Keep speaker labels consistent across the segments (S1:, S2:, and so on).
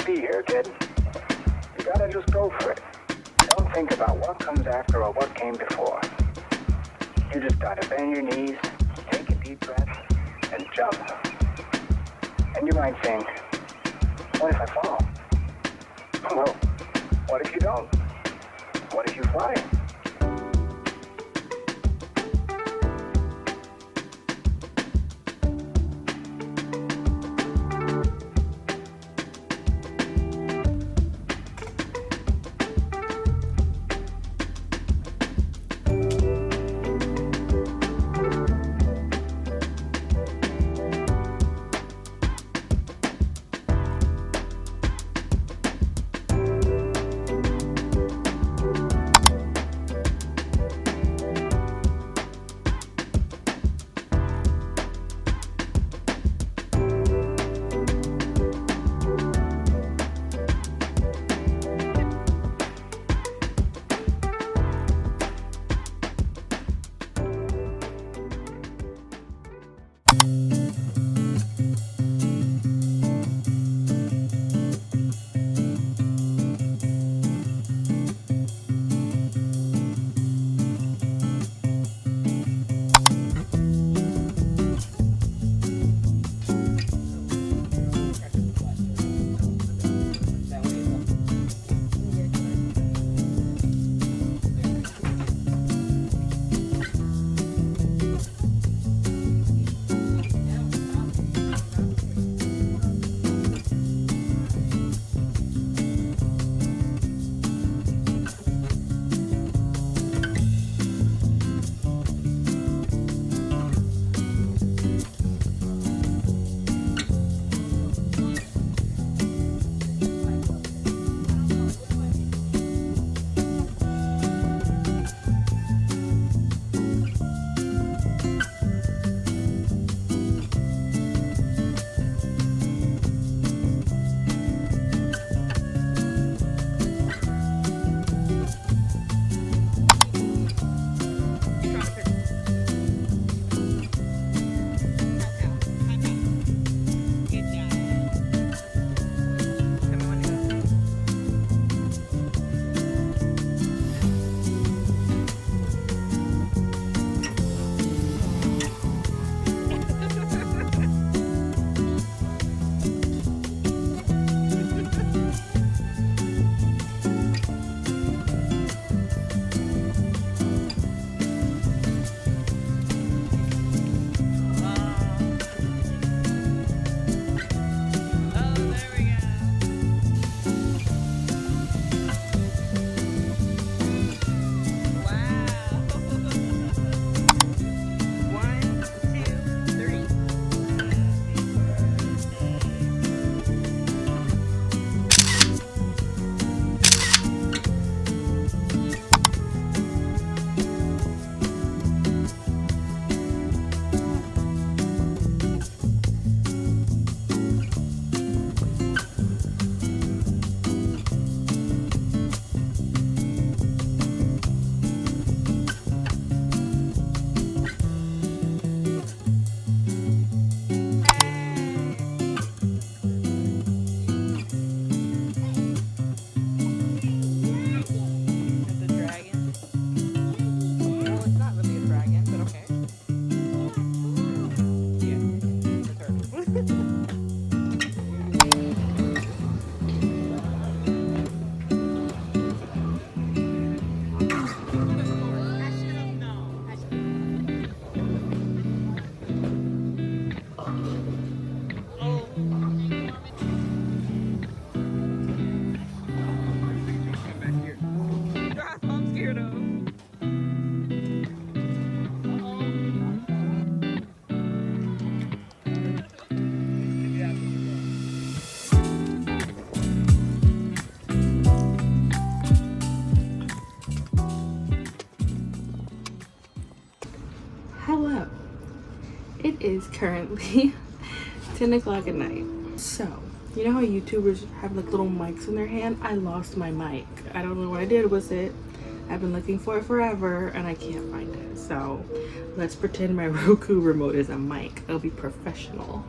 S1: be here, kid. You gotta just go for it. Don't think about what comes after or what came before. You just gotta bend your knees, take a deep breath, and jump. And you might think, what if I fall? Well, what if you don't? What if you fly?
S2: Hello, it is currently 10 o'clock at night. So, you know how YouTubers have like little mics in their hand? I lost my mic. I don't know what I did with it. I've been looking for it forever and I can't find it. So let's pretend my Roku remote is a mic. It'll be professional.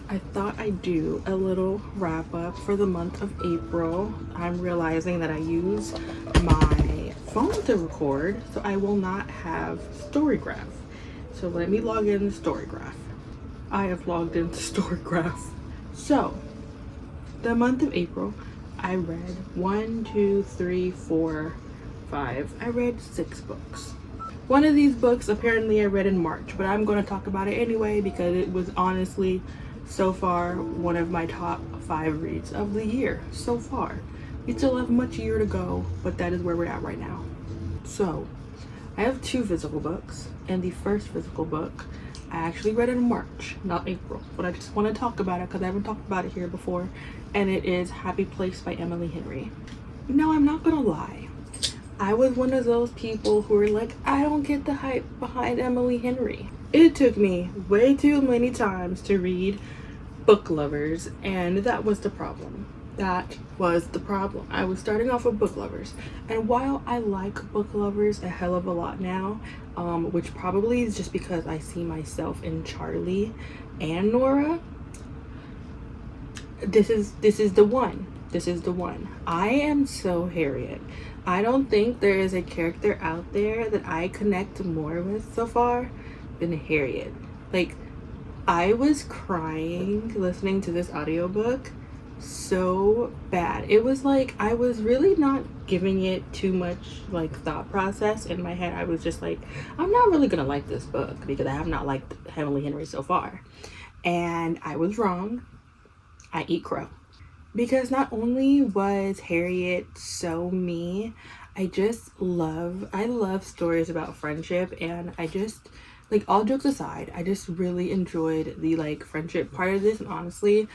S2: I thought I'd do a little wrap up for the month of April. I'm realizing that I use my phone to record, so I will not have Storygraph. So let me log in Storygraph. I have logged into Storygraph. So the month of April, I read 1, 2, 3, 4, 5. I read 6 books. One of these books apparently I read in March, but I'm going to talk about it anyway because it was honestly so far one of my top 5 reads of the year so far. We still have much year to go, but that is where we're at right now. So I have 2 physical books, and the first physical book I actually read in March, not April, but I just want to talk about it because I haven't talked about it here before, and it is Happy Place by Emily Henry. No, I'm not gonna lie. I was one of those people who were like, I don't get the hype behind Emily Henry. It took me way too many times to read Book Lovers, and that was the problem. That was the problem. I was starting off with Book Lovers, and while I like Book Lovers a hell of a lot now, which probably is just because I see myself in Charlie and Nora, this is the one. This is the one. I am so Harriet. I don't think there is a character out there that I connect more with so far than Harriet. Like, I was crying listening to this audiobook so bad. It was like I was really not giving it too much like thought process in my head. I was just like, I'm not really gonna like this book because I have not liked Emily Henry so far. And I was wrong. I eat crow. Because not only was Harriet so me, I love stories about friendship, and I just, like, all jokes aside, I just really enjoyed the like friendship part of this. And honestly,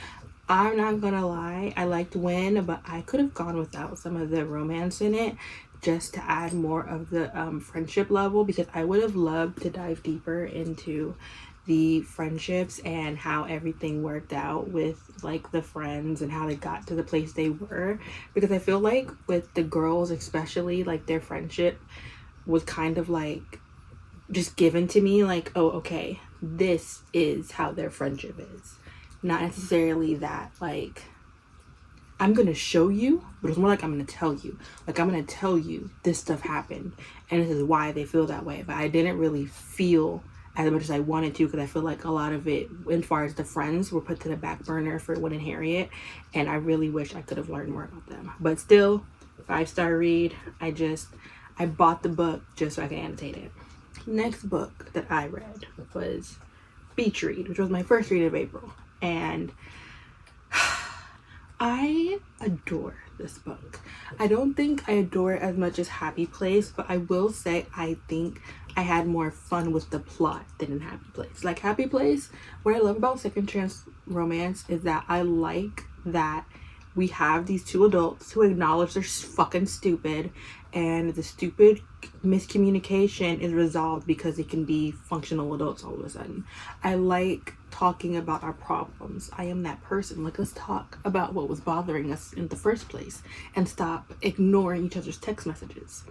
S2: I'm not gonna lie, I liked Win, but I could have gone without some of the romance in it just to add more of the friendship level, because I would have loved to dive deeper into the friendships and how everything worked out with like the friends and how they got to the place they were. Because I feel like with the girls especially, like their friendship was kind of like just given to me, like, oh okay, this is how their friendship is. Not necessarily that like I'm gonna show you, but it's more like I'm gonna tell you. Like, I'm gonna tell you this stuff happened and this is why they feel that way. But I didn't really feel as much as I wanted to, because I feel like a lot of it, as far as the friends, were put to the back burner for Win and Harriet, and I really wish I could have learned more about them. But still, 5-star read. I bought the book just so I can annotate it. Next book that I read was Beach Read, which was my first read of April, and I adore this book. I don't think I adore it as much as Happy Place, but I will say I think I had more fun with the plot than in Happy Place. Like, Happy Place, what I love about second chance romance is that I like that we have these 2 adults who acknowledge they're fucking stupid, and the stupid miscommunication is resolved because they can be functional adults all of a sudden. I like talking about our problems. I am that person. Like, let's talk about what was bothering us in the first place and stop ignoring each other's text messages.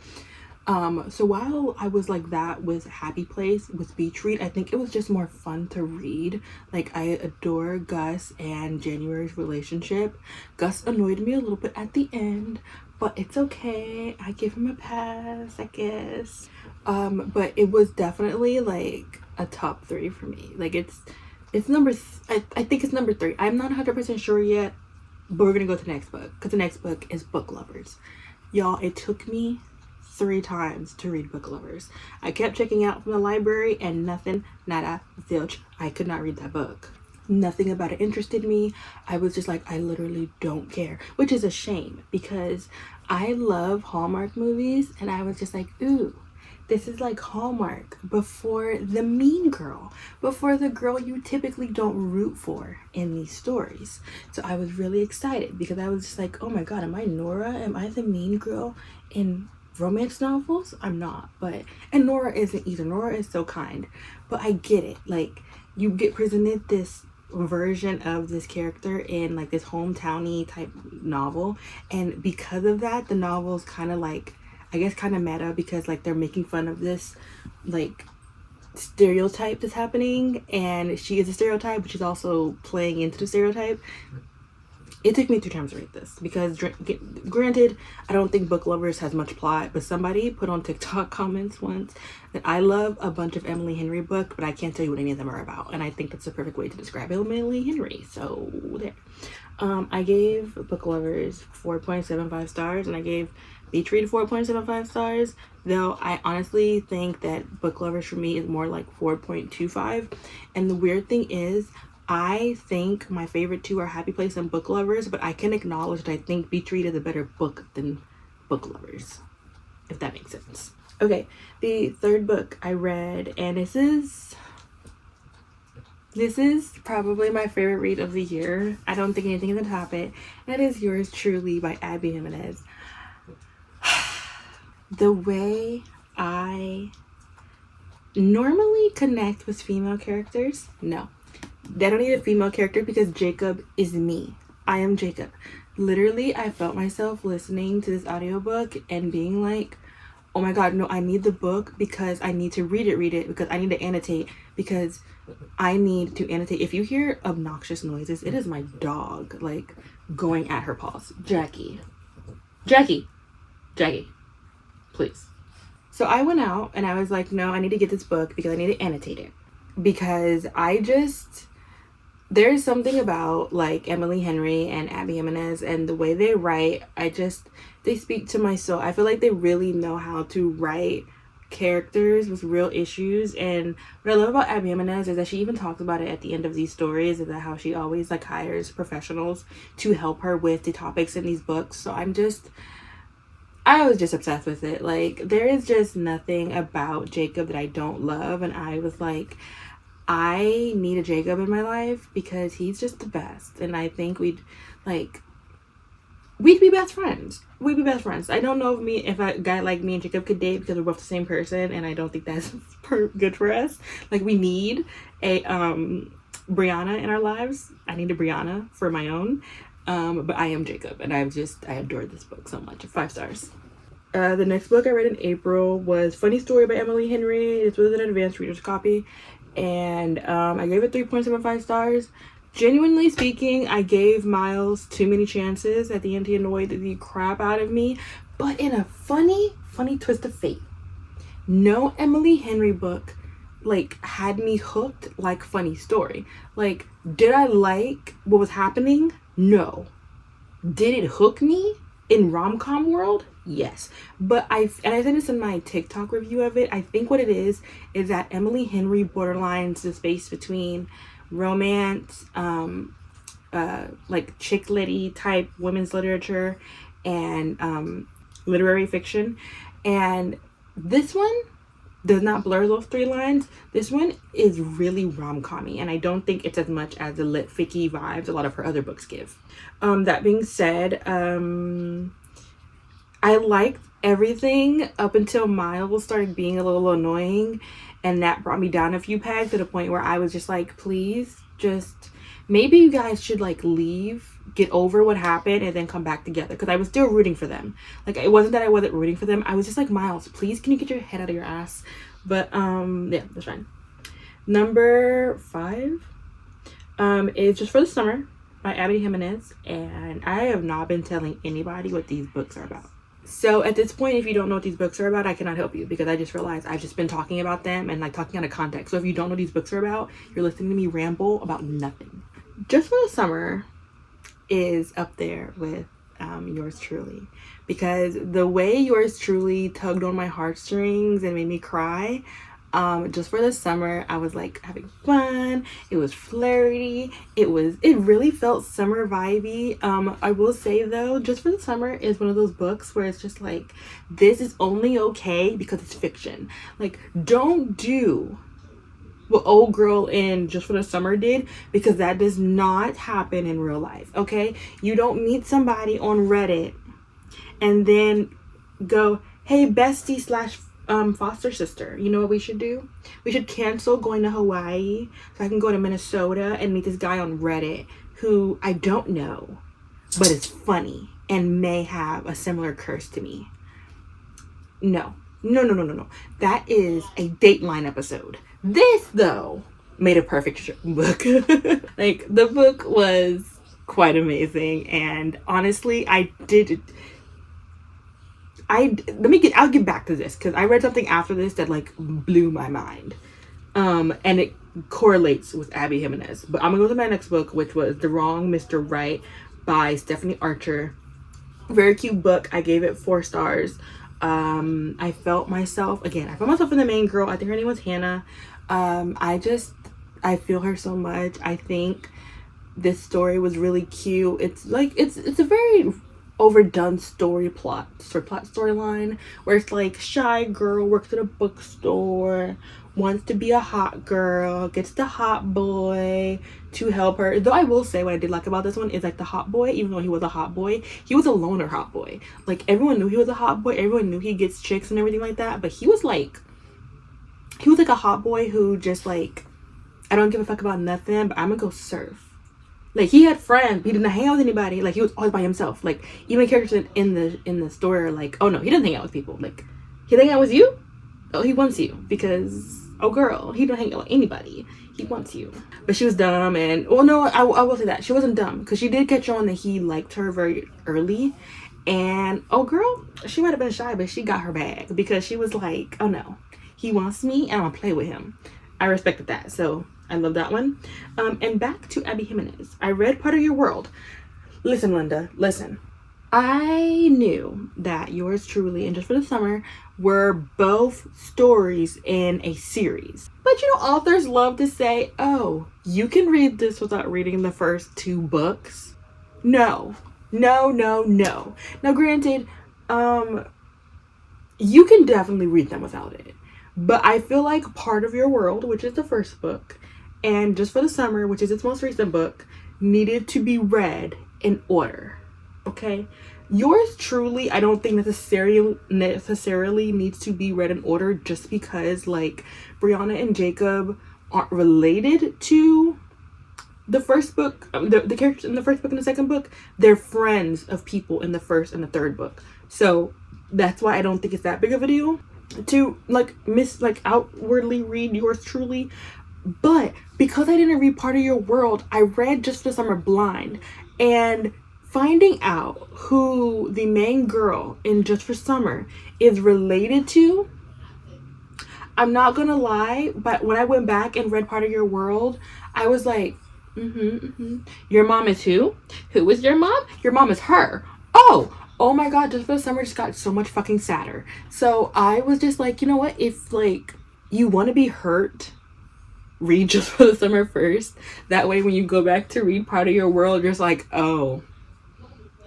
S2: So while I was like that with Happy Place, with Beach Read, I think it was just more fun to read. Like, I adore Gus and January's relationship. Gus annoyed me a little bit at the end, but it's okay. I give him a pass, I guess. But it was definitely like a top 3 for me. Like, it's number I think it's number 3. I'm not 100% sure yet, but we're gonna go to the next book because the next book is Book Lovers. Y'all, it took me 3 times to read Book Lovers. I kept checking out from the library and nothing, nada, zilch. I could not read that book. Nothing about it interested me. I was just like, I literally don't care, which is a shame because I love Hallmark movies, and I was just like, ooh, this is like Hallmark before the mean girl, before the girl you typically don't root for in these stories. So I was really excited because I was just like, oh my god, am I Nora? Am I the mean girl in romance novels? I'm not, and Nora isn't either. Nora is so kind, but I get it. Like, you get presented this version of this character in like this hometowny type novel, and because of that, the novel's kind of like, I guess, kind of meta because like they're making fun of this like stereotype that's happening, and she is a stereotype, but she's also playing into the stereotype. It took me 2 times to read this because, granted, I don't think Book Lovers has much plot, but somebody put on TikTok comments once that I love a bunch of Emily Henry books, but I can't tell you what any of them are about, and I think that's the perfect way to describe Emily Henry. So there. I gave Book Lovers 4.75 stars, and I gave Beach Read 4.75 stars, though I honestly think that Book Lovers for me is more like 4.25. And the weird thing is, I think my favorite 2 are Happy Place and Book Lovers, but I can acknowledge that I think Beach Read is a better book than Book Lovers, if that makes sense. Okay, the 3rd book I read, and this is probably my favorite read of the year. I don't think anything is gonna top it. That is Yours Truly by Abby Jimenez. The way I normally connect with female characters, no. I don't need a female character because Jacob is me. I am Jacob. Literally, I felt myself listening to this audiobook and being like, oh my god, no, I need the book because I need to read it, because I need to annotate, because I need to annotate. If you hear obnoxious noises, it is my dog, like, going at her paws. Jackie, please. So I went out and I was like, no, I need to get this book because I need to annotate it. Because there's something about like Emily Henry and Abby Jimenez and the way they write. They speak to my soul. I feel like they really know how to write characters with real issues. And what I love about Abby Jimenez is that she even talks about it at the end of these stories, is that how she always like hires professionals to help her with the topics in these books. So I was just obsessed with it. Like, there is just nothing about Jacob that I don't love. And I was like, I need a Jacob in my life because he's just the best. And I think we'd be best friends. We'd be best friends. I don't know if a guy like me and Jacob could date because we're both the same person. And I don't think that's good for us. Like, we need a Brianna in our lives. I need a Brianna for my own. But I am Jacob, and I adored this book so much. 5 stars. The next book I read in April was Funny Story by Emily Henry. This was an advanced reader's copy, and I gave it 3.75 stars. Genuinely speaking, I gave Miles too many chances. At the end, he annoyed the crap out of me, but in a funny twist of fate. No Emily Henry book had me hooked like Funny Story. Like, did I like what was happening? No. Did it hook me in rom-com world? Yes. But I said this in my TikTok review of it. I think what it is that Emily Henry borderlines the space between romance, like chick litty type women's literature, and literary fiction. And this one does not blur those 3 lines. This one is really rom-com-y, and I don't think it's as much as the lit ficky vibes a lot of her other books give. That being said, I liked everything up until Miles started being a little annoying, and that brought me down a few pegs to the point where I was just like, please, just maybe you guys should leave, get over what happened, and then come back together, because I was still rooting for them. It wasn't that I wasn't rooting for them. I was just like, Miles, please, can you get your head out of your ass? But yeah, that's fine. Number 5 is Just for the Summer by Abby Jimenez, and I have not been telling anybody what these books are about. So at this point, if you don't know what these books are about, I cannot help you, because I just realized I've just been talking about them and talking out of context. So if you don't know what these books are about, you're listening to me ramble about nothing. Just for the Summer is up there with Yours Truly, because the way Yours Truly tugged on my heartstrings and made me cry, Just for the Summer, I was having fun. It was flirty. It really felt summer vibey. I will say though, Just for the Summer is one of those books where it's just this is only okay because it's fiction. Don't do what old girl in Just for the Summer did, because that does not happen in real life. Okay, you don't meet somebody on Reddit and then go, hey bestie / foster sister, you know what we should do? We should cancel going to Hawaii so I can go to Minnesota and meet this guy on Reddit who I don't know, but is funny and may have a similar curse to me. No. That is a Dateline episode. This though made a perfect book. Like, the book was quite amazing, and honestly, I'll get back to this because I read something after this that like blew my mind. And it correlates with Abby Jimenez. But I'm gonna go to my next book, which was The Wrong Mr. Right by Stephanie Archer. Very cute book. I gave it 4 stars. I felt myself in the main girl. I think her name was Hannah. I feel her so much. I think this story was really cute. It's like it's a very overdone storyline where it's like shy girl works at a bookstore, wants to be a hot girl, gets the hot boy to help her. Though I will say what I did like about this one is like the hot boy, even though he was a hot boy, he was a loner hot boy. Like, everyone knew he was a hot boy, everyone knew he gets chicks and everything like that, but he was like a hot boy who just like, I don't give a fuck about nothing, but I'm gonna go surf. Like, he had friends, he didn't hang out with anybody. Like, he was always by himself. Like, even characters in the story are like, oh no, he doesn't hang out with people. Like, he hang out with you? Oh, he wants you because, oh girl, he don't hang out with anybody. He wants you. But she was dumb, and well, no, I will say that she wasn't dumb because she did catch on that he liked her very early. And oh girl, she might have been shy, but she got her bag because she was like, oh no, he wants me and I'm gonna play with him. I respected that, so I love that one. And back to Abby Jimenez. I read Part of Your World. Listen, Linda, listen. I knew that Yours Truly and Just for the Summer were both stories in a series. But you know, authors love to say, oh, you can read this without reading the first 2 books. No. Now granted, you can definitely read them without it. But I feel like Part of Your World, which is the first book, and Just for the Summer, which is its most recent book, needed to be read in order. Okay? Yours Truly, I don't think necessarily needs to be read in order just because, like, Brianna and Jacob aren't related to the first book. The characters in the first book and the second book, they're friends of people in the first and the third book. So that's why I don't think it's that big of a deal to outwardly read Yours Truly. But because I didn't read Part of Your World, I read Just for the Summer blind, and finding out who the main girl in Just for Summer is related to, I'm not gonna lie, but when I went back and read Part of Your World, I was like, your mom is who? Who is your mom? Your mom is her. Oh my god, Just for the Summer just got so much fucking sadder. So I was just like, you know what, if like you want to be hurt, read Just for the Summer first. That way when you go back to read Part of Your World, you're just like, oh,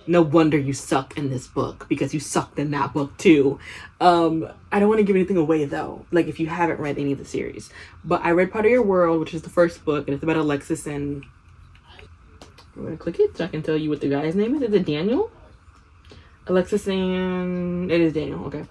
S2: no wonder you suck in this book because you sucked in that book too. I don't want to give anything away though, like if you haven't read any of the series. But I read Part of Your World, which is the first book, and it's about Alexis and, I'm gonna click it so I can tell you what the guy's name is. Is it Daniel? Alexis and, it is Daniel, okay.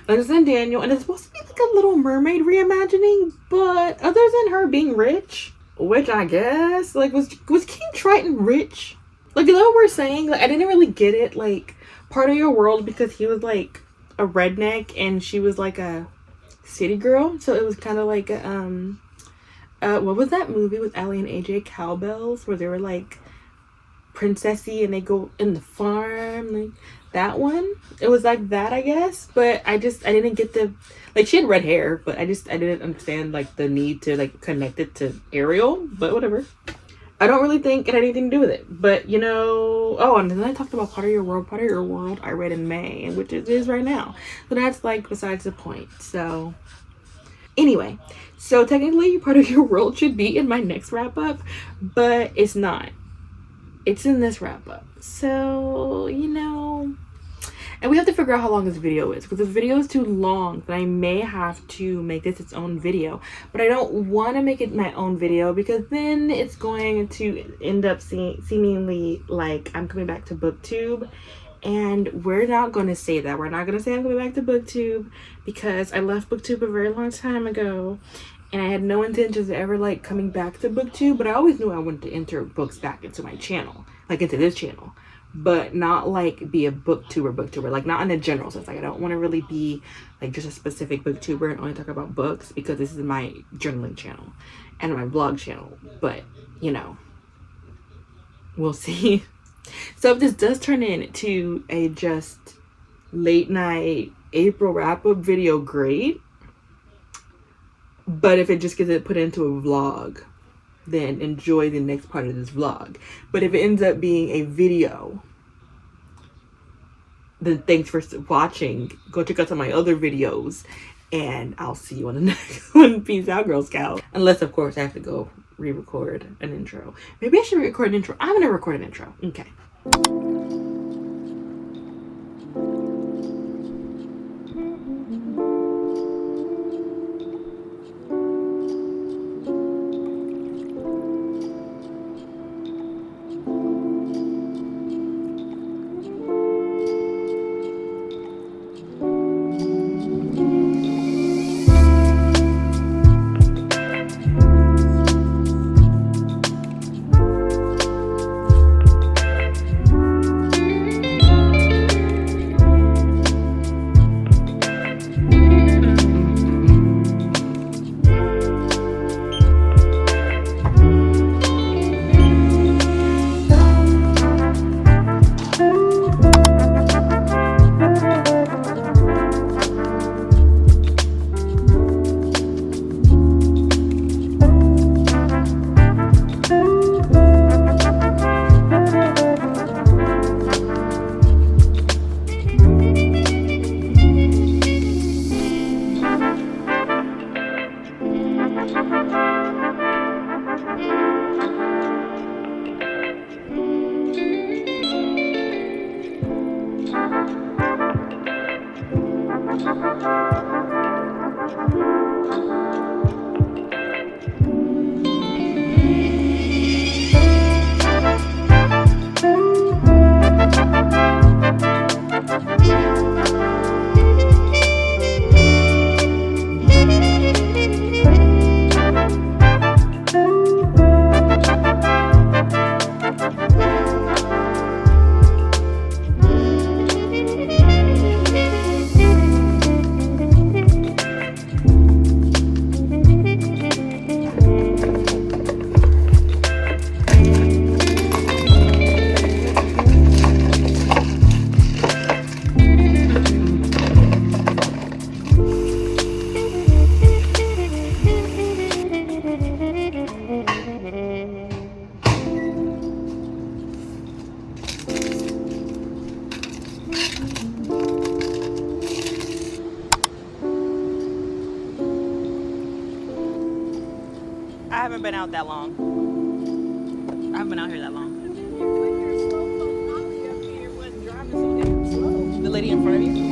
S2: Alexis and Daniel, and it's supposed to be like a Little Mermaid reimagining, but other than her being rich, which I guess, like, was King Triton rich? Like, is that what we're saying? Like, I didn't really get it, like, Part of Your World, because he was like a redneck and she was like a city girl, so it was kind of like what was that movie with Ally and AJ, Cowbells, where they were like princessy and they go in the farm, like that one. It was like that, I guess, but I didn't get the, like, she had red hair, but I didn't understand like the need to like connect it to Ariel, but whatever. I don't really think it had anything to do with it, but you know, oh, and then I talked about Part of Your World I read in May, which it is right now, so that's like besides the point. So anyway, so technically Part of Your World should be in my next wrap up, but it's not. It's in this wrap up. So, you know, and we have to figure out how long this video is, because if the video is too long, then I may have to make this its own video. But I don't want to make it my own video because then it's going to end up seemingly like I'm coming back to BookTube, and we're not going to say that. We're not going to say I'm coming back to BookTube because I left BookTube a very long time ago. And I had no intentions of ever like coming back to BookTube, but I always knew I wanted to enter books back into my channel, like into this channel. but not like be a booktuber, like not in a general sense. Like I don't want to really be like just a specific booktuber and only talk about books, because this is my journaling channel and my blog channel, but you know, we'll see. So if this does turn into a just late night April wrap-up video, great. But if it just gets put into a vlog, then enjoy the next part of this vlog. But if it ends up being a video, then thanks for watching. Go check out some of my other videos, and I'll see you on the next one. Peace out, Girl Scout. Unless, of course, I have to go re-record an intro. Maybe I should record an intro. I'm gonna record an intro. Okay. I haven't been out that long. I haven't been out here that long. The lady in front of you?